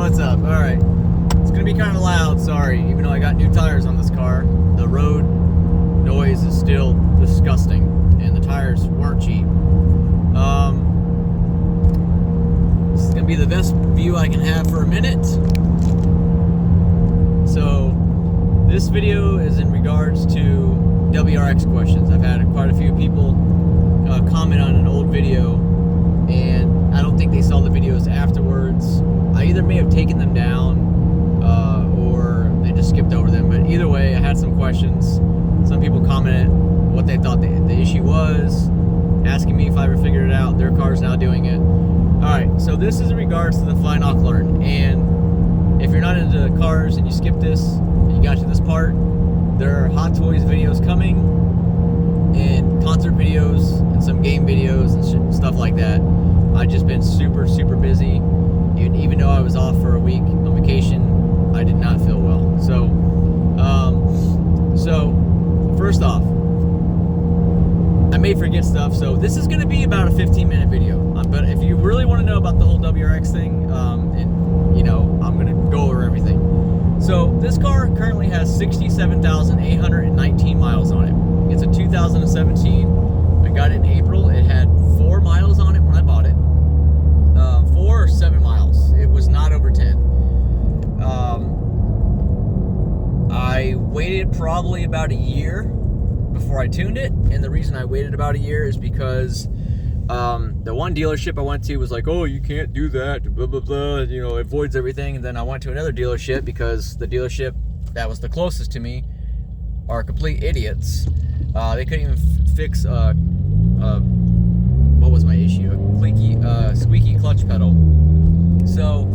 What's up? Alright. It's going to be kind of loud, sorry. Even though I got new tires on this car, the road noise is still disgusting. And the tires weren't cheap. This is going to be the best view I can have for a minute. So, this video is in regards to WRX questions. I've had quite a few people comment on an old video, and I don't think they saw the videos afterwards. I either may have taken them down or they just skipped over them, but either way, I had some questions. Some people commented what they thought the issue was, asking me if I ever figured it out. Their car's now doing it. Alright, so this is in regards to the Fly Knock Learn, and if you're not into cars and you skip this, and you got to this part, there are Hot Toys videos coming, and concert videos, and some game videos, and stuff like that. I've just been super busy. Even though I was off for a week on vacation, I did not feel well. So first off, I may forget stuff, so this is going to be about a 15-minute video. But if you really want to know about the whole WRX thing, and you know, I'm going to go over everything. So this car currently has 67,819 miles on it. It's a 2017. I got it in April. It had 4 miles on it when I bought it. 4 or 7 miles. It was not over 10. I waited probably about a year before I tuned it, and the reason I waited about a year is because the one dealership I went to was like, oh, you can't do that, blah blah blah, you know, it voids everything. And then I went to another dealership because the dealership that was the closest to me are complete idiots. They couldn't even fix what was my issue? A squeaky clutch pedal. So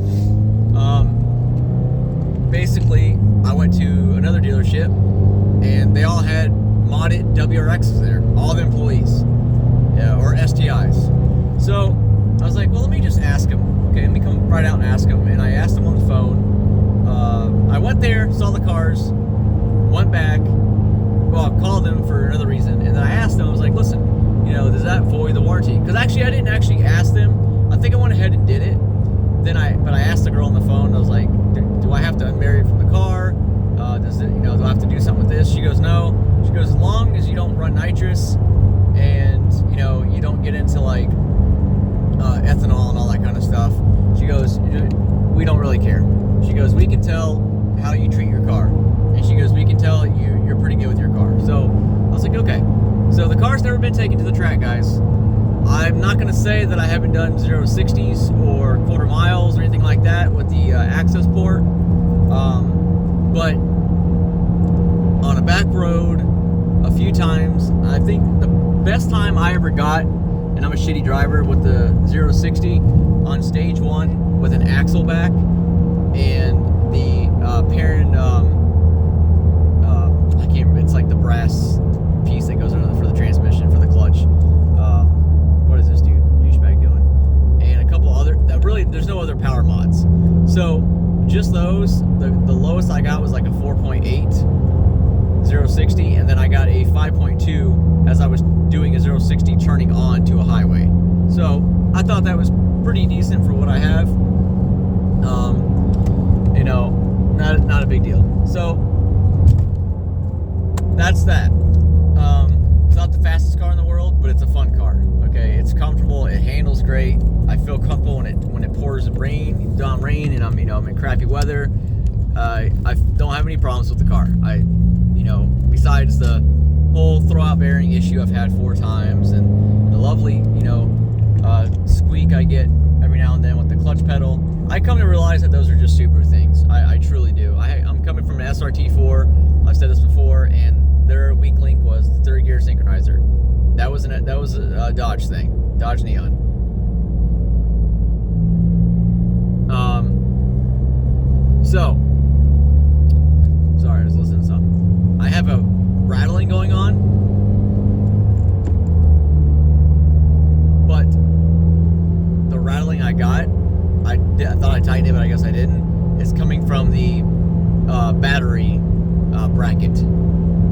basically I went to another dealership and they all had modded WRXs there, all the employees, or STIs. So I was like, well, let me just ask them. Okay, let me come right out and ask them. And I asked them on the phone. I went there, saw the cars, went back. Well, I called them for another reason, and then I asked them. I was like, listen, you know, does that void the warranty? Because actually, I didn't actually ask them. I think I went ahead and did it. But I asked the girl on the phone. I was like, do I have to unmarry it from the car? Does it, you know, do I have to do something with this? She goes, no. She goes, as long as you don't run nitrous, and you know, you don't get into like ethanol and all that kind of stuff. She goes, we don't really care. She goes, we can tell how you treat your car, and she goes, we can tell you're pretty good with your car. So I was like, okay. So the car's never been taken to the track, guys. I'm not going to say that I haven't done 0-60s or quarter miles or anything like that with the access port, but on a back road a few times. I think the best time I ever got, and I'm a shitty driver, with the 0-60 on stage 1 with an axle back and the parent, I can't remember, it's like the brass piece that goes under for the transmission for the clutch. What is this douchebag doing? And a couple other, really, there's no other power mods. So just those, the lowest I got was like a 4.8 0-60, and then I got a 5.2 as I was doing a 0-60 turning on to a highway. So I thought that was pretty decent for what I have. You know, not a big deal. So that's that. It's not the fastest car in the world, but it's a fun car. Okay, it's comfortable. It handles great. I feel comfortable when it pours rain, down rain, and I'm in crappy weather. I don't have any problems with the car. Besides the whole throwout bearing issue I've had 4 times, and the lovely, squeak I get every now and then with the clutch pedal. I come to realize that those are just Subaru things. I truly do. I'm coming from an SRT4. I've said this before, and their weak link was the 3rd gear synchronizer. That was a Dodge thing, Dodge Neon. Sorry, I was listening to something. I have a rattling going on, but the rattling I got, I thought I tightened it, but I guess I didn't. It's coming from the battery bracket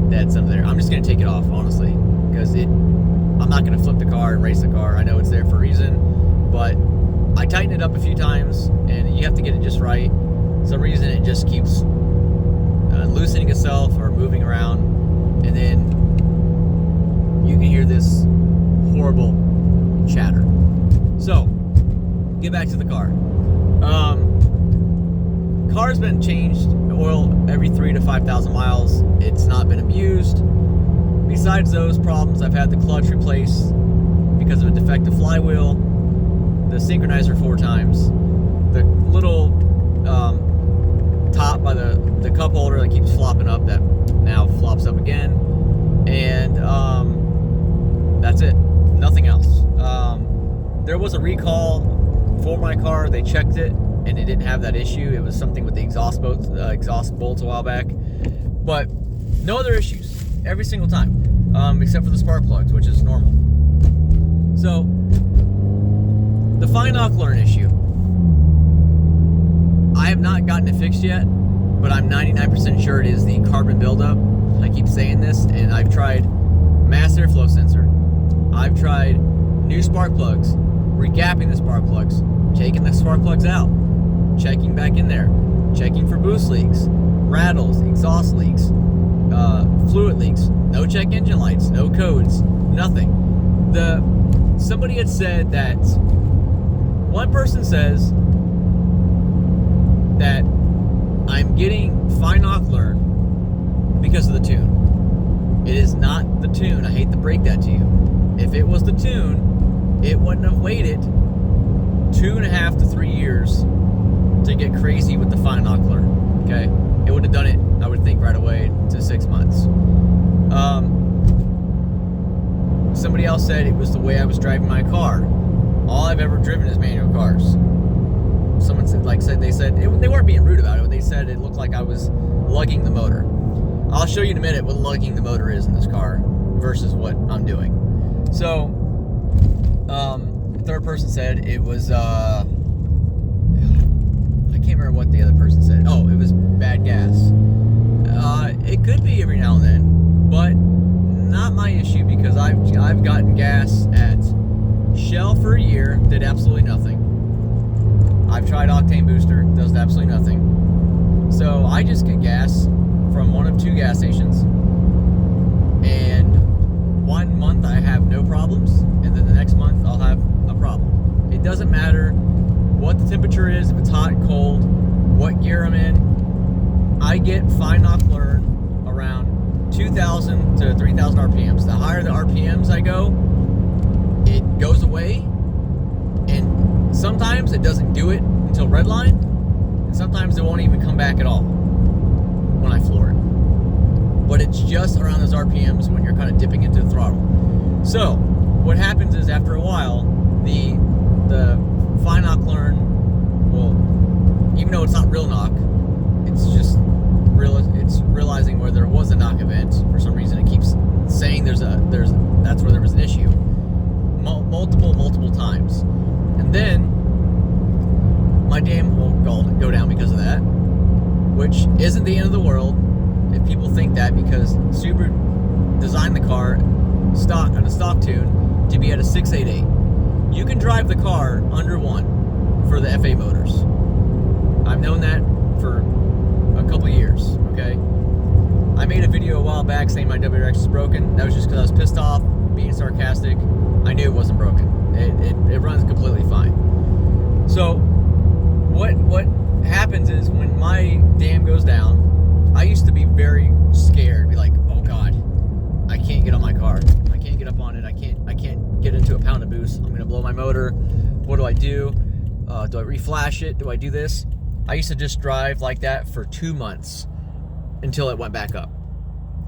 that's under there. I'm just gonna take it off, honestly, because I'm not gonna flip the car and race the car. I know it's there for a reason, but I tightened it up a few times, and you have to get it just right. right. For some reason it just keeps loosening itself or moving around, and then you can hear this horrible chatter. So, get back to the car. Car's been changed oil every 3,000 to 5,000 miles. It's not been abused. Besides those problems, I've had the clutch replaced because of a defective flywheel, the synchronizer 4 times, the little top by the cup holder that keeps flopping up that now flops up again, and that's it. Nothing else. There was a recall for my car. They checked it and it didn't have that issue. It was something with the exhaust bolts a while back, but no other issues every single time, except for the spark plugs, which is normal. So the Fine-Ocklearn issue, I have not gotten it fixed yet, but I'm 99% sure it is the carbon buildup. I keep saying this, and I've tried mass airflow sensor. I've tried new spark plugs, regapping the spark plugs, taking the spark plugs out, checking back in there, checking for boost leaks, rattles, exhaust leaks, fluid leaks, no check engine lights, no codes, nothing. Somebody had said that, one person says that I'm getting Fine-Ocklearn because of the tune. It is not the tune. I hate to break that to you. If it was the tune, it wouldn't have waited 2.5 to 3 years to get crazy with the Fine-Ocklearn. Okay? It would have done it, I would think, right away to 6 months. Somebody else said it was the way I was driving my car. All I've ever driven is manual cars. Someone said, they weren't being rude about it, but they said it looked like I was lugging the motor. I'll show you in a minute what lugging the motor is in this car versus what I'm doing. So, the third person said it was, I can't remember what the other person said. Oh, it was bad gas. It could be every now and then, but not my issue, because I've gotten gas at Shell for a year, did absolutely nothing. I've tried octane booster, does absolutely nothing. So I just get gas from one of 2 gas stations, and 1 month I have no problems, and then the next month I'll have a problem. It doesn't matter what the temperature is, if it's hot, cold, what gear I'm in. I get Fine-Ocklearn around 2,000 to 3,000 RPMs. The higher the RPMs I go, it goes away, and sometimes it doesn't do it until redline, and sometimes it won't even come back at all when I floor it. But it's just around those RPMs when you're kind of dipping into the throttle. So what happens is, after a while, the Fine-Ocklearn will, even though it's not real knock, it's just realizing where there was a knock event. For some reason it keeps saying that's where there was an issue multiple times, and then my dam will go down because of that, which isn't the end of the world if people think that, because Subaru designed the car on a stock tune to be at a 688. You can drive the car under 1 for the FA motors. I've known that for a couple years. Okay, I made a video a while back saying my WRX is broken. That was just because I was pissed off, being sarcastic. I knew it wasn't broken. It runs completely fine. So what happens is, when my dam goes down, I used to be very scared, be like, oh God, I can't get on my car. I can't get up on it. I can't get into a pound of boost. I'm gonna blow my motor. What do I do? Do I reflash it? Do I do this? I used to just drive like that for 2 months until it went back up,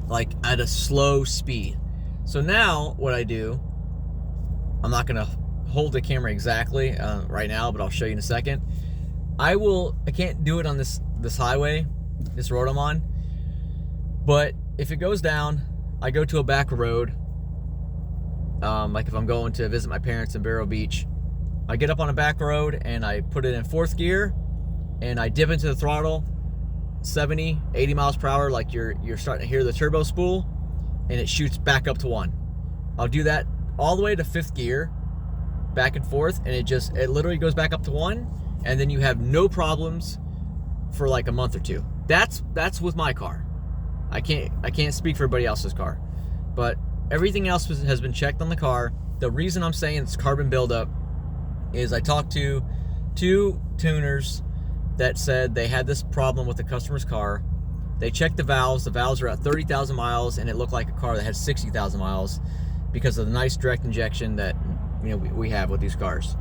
like at a slow speed. So now what I do, I'm not gonna hold the camera exactly right now, but I'll show you in a second. I can't do it on this highway, this road I'm on, but if it goes down, I go to a back road, like if I'm going to visit my parents in Vero Beach, I get up on a back road and I put it in 4th gear, and I dip into the throttle 70, 80 miles per hour, like you're starting to hear the turbo spool, and it shoots back up to 1. I'll do that all the way to 5th gear, back and forth, and it literally goes back up to 1, and then you have no problems for like a month or two. That's with my car. I can't speak for everybody else's car, but everything else has been checked on the car. The reason I'm saying it's carbon buildup is I talked to 2 tuners that said they had this problem with the customer's car. They checked the valves. The valves are at 30,000 miles, and it looked like a car that had 60,000 miles because of the nice direct injection that we have with these cars.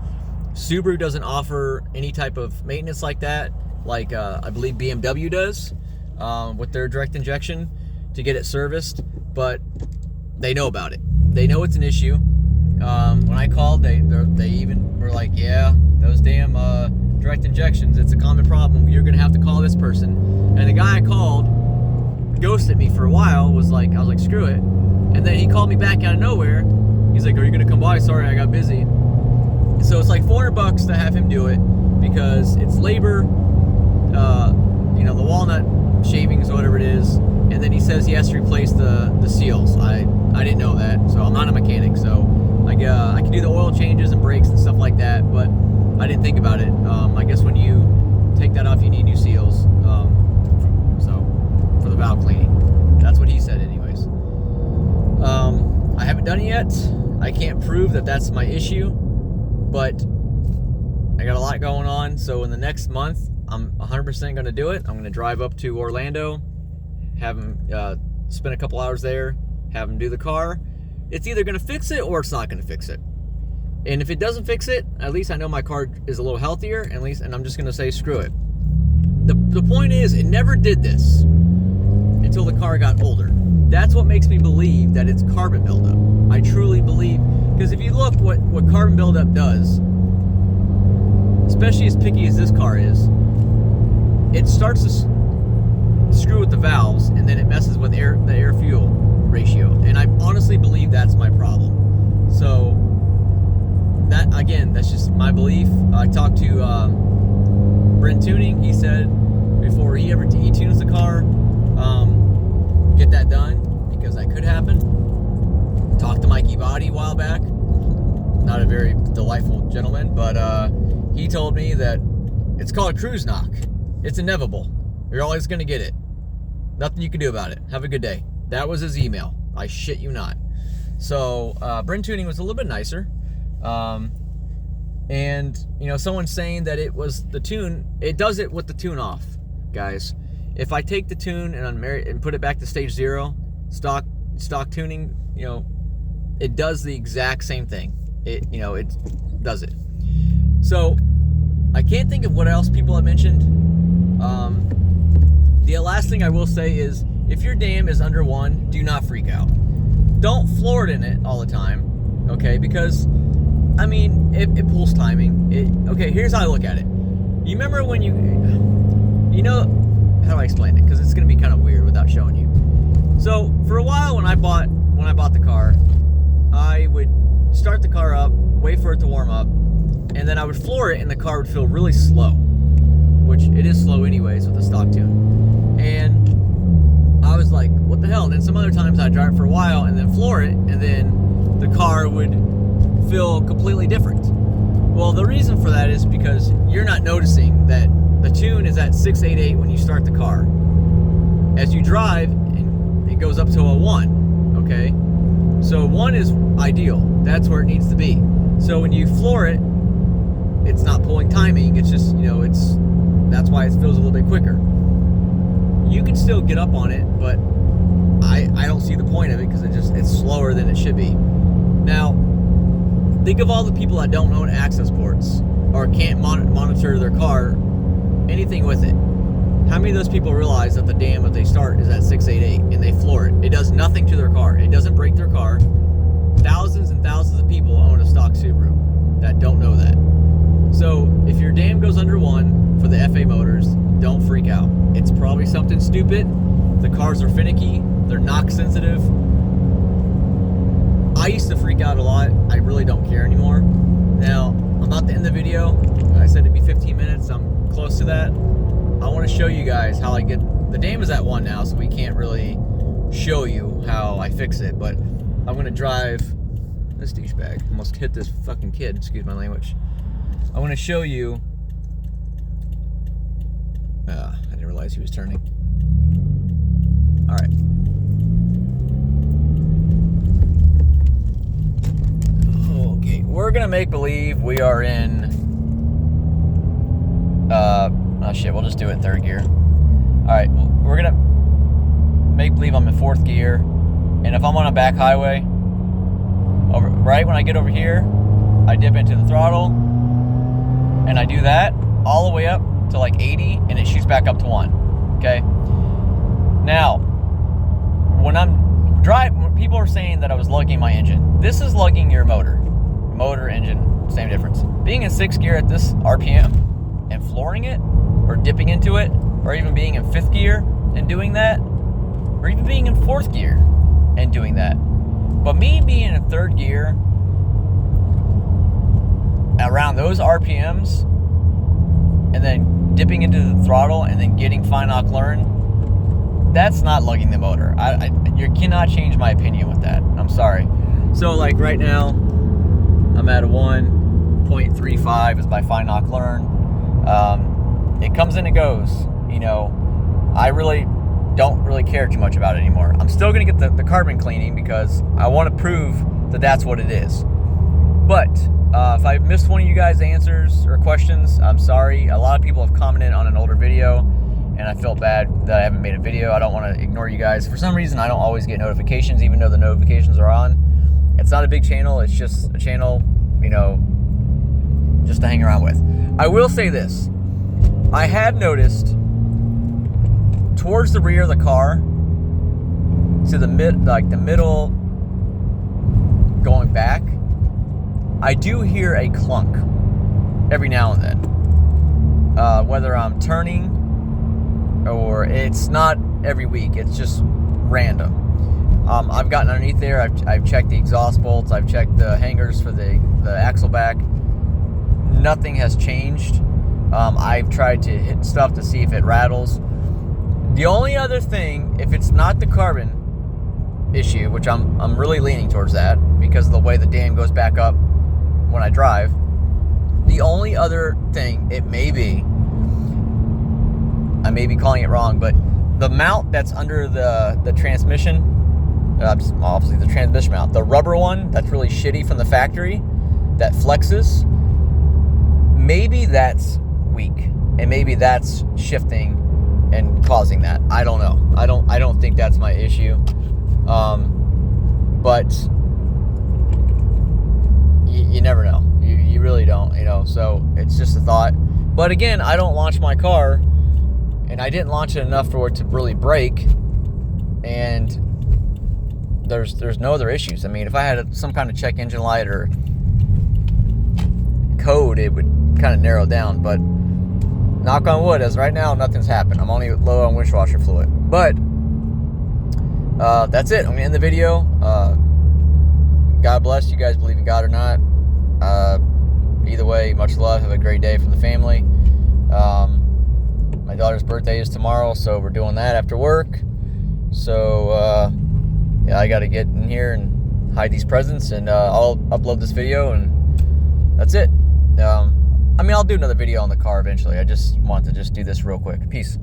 Subaru doesn't offer any type of maintenance like that, like I believe BMW does with their direct injection to get it serviced, but they know about it. They know it's an issue. When I called, they even were like, yeah, those damn direct injections, it's a common problem. You're gonna have to call this person. And the guy I called ghosted me for a while. I was like, screw it. And then he called me back out of nowhere. He's like, are you gonna come by? Sorry, I got busy. So it's like $400 to have him do it because it's labor, the walnut shavings, whatever it is. And then he says he has to replace the seals. I didn't know that, so I'm not a mechanic. So I can do the oil changes and brakes and stuff like that, but I didn't think about it. I guess when you take that off, you need new seals. So for the valve cleaning, that's what he said, anyways. I haven't done it yet. I can't prove that that's my issue, but I got a lot going on. So in the next month, I'm 100% going to do it. I'm going to drive up to Orlando, have him spend a couple hours there, have him do the car. It's either going to fix it or it's not going to fix it. And if it doesn't fix it, at least I know my car is a little healthier, and I'm just going to say screw it. The point is, it never did this until the car got older. That's what makes me believe that it's carbon buildup. I truly believe, because if you look what carbon buildup does, especially as picky as this car is, it starts to screw with the valves, and then it messes with the air-fuel ratio. And I honestly believe that's my problem. So that, again, that's just my belief. I talked to Brent Tuning. He said before he tunes the car, get that done because that could happen. Talked to Mikey Body a while back. Not a very delightful gentleman, but he told me that it's called a cruise knock. It's inevitable. You're always going to get it. Nothing you can do about it. Have a good day. That was his email. I shit you not. So Brent Tuning was a little bit nicer. And someone's saying that it was the tune. It does it with the tune off, guys. If I take the tune and put it back to stage 0, stock tuning, it does the exact same thing. It does it. So I can't think of what else people have mentioned. The last thing I will say is, if your dam is under 1, do not freak out. Don't floor it in it all the time, okay? Because it pulls timing. Okay, here's how I look at it. You remember when how do I explain it? Because it's going to be kind of weird without showing you. So for a while, when I bought the car, I would start the car up, wait for it to warm up, and then I would floor it, and the car would feel really slow, which it is slow anyways with the stock tune. And I was like, what the hell? And then some other times I'd drive it for a while and then floor it, and then the car would feel completely different. Well, the reason for that is because you're not noticing that the tune is at 688 when you start the car. As you drive, it goes up to a 1, okay? So 1 is ideal. That's where it needs to be. So when you floor it, it's not pulling timing. It's just, that's why it feels a little bit quicker. You can still get up on it, but I don't see the point of it because it's slower than it should be. Now, think of all the people that don't own access ports or can't monitor their car, anything with it. How many of those people realize that the dam that they start is at 688 and they floor it? It does nothing to their car. It doesn't break their car. Thousands and thousands of people own a stock Subaru that don't know that. So if your dam goes under 1 for the FA motors, don't freak out. It's probably something stupid. The cars are finicky. They're knock sensitive. I used to freak out a lot. I really don't care anymore. Now, I'm not to end the video. I said it'd be 15 minutes. I'm close to that. I want to show you guys how I get... The dam is at 1 now, so we can't really show you how I fix it. But I'm going to drive... This douchebag almost hit this fucking kid. Excuse my language. I want to show you... realize he was turning. All right. Okay, we're gonna make believe we are in. Oh shit, we'll just do it in third gear. All right, we're gonna make believe I'm in fourth gear, and if I'm on a back highway, right when I get over here, I dip into the throttle, and I do that all the way up to like 80, and it shoots back up to 1. Okay. Now, when I'm driving, people are saying that I was lugging my engine. This is lugging your motor, engine, same difference. Being in 6th gear at this RPM and flooring it, or dipping into it, or even being in 5th gear and doing that, or even being in 4th gear and doing that. But me being in 3rd gear around those RPMs and then dipping into the throttle and then getting fine knock learn, that's not lugging the motor. You cannot change my opinion with that. I'm sorry. So like right now, I'm at a 1.35 is my fine knock learn. It comes and it goes. You know, I really don't really care too much about it anymore. I'm still going to get the carbon cleaning because I want to prove that that's what it is. But if I missed one of you guys' answers or questions, I'm sorry. A lot of people have commented on an older video, and I felt bad that I haven't made a video. I don't want to ignore you guys. For some reason, I don't always get notifications, even though the notifications are on. It's not a big channel. It's just a channel, you know, just to hang around with. I will say this. I have noticed towards the rear of the car, to the middle going back, I do hear a clunk every now and then. Whether I'm turning or it's not every week, it's just random. I've gotten underneath there, I've checked the exhaust bolts, I've checked the hangers for the axle back. Nothing has changed. I've tried to hit stuff to see if it rattles. The only other thing, if it's not the carbon issue, which I'm really leaning towards that because of the way the dam goes back up when I drive, the only other thing it may be, I may be calling it wrong, but the mount that's under the transmission, obviously the transmission mount, the rubber one that's really shitty from the factory that flexes, maybe that's weak, and maybe that's shifting and causing that. I don't know. I don't think that's my issue. But you never know. You really don't, you know. So it's just a thought. But again, I don't launch my car, and I didn't launch it enough for it to really break. And there's no other issues. I mean, if I had some kind of check engine light or code, it would kind of narrow down. But knock on wood, as right now, nothing's happened. I'm only low on winch washer fluid. But that's it. I'm going to end the video. God bless. You guys believe in God or not. Either way, much love. Have a great day from the family. My daughter's birthday is tomorrow, so we're doing that after work. So, yeah, I got to get in here and hide these presents, and I'll upload this video, and that's it. I mean, I'll do another video on the car eventually. I just wanted to do this real quick. Peace.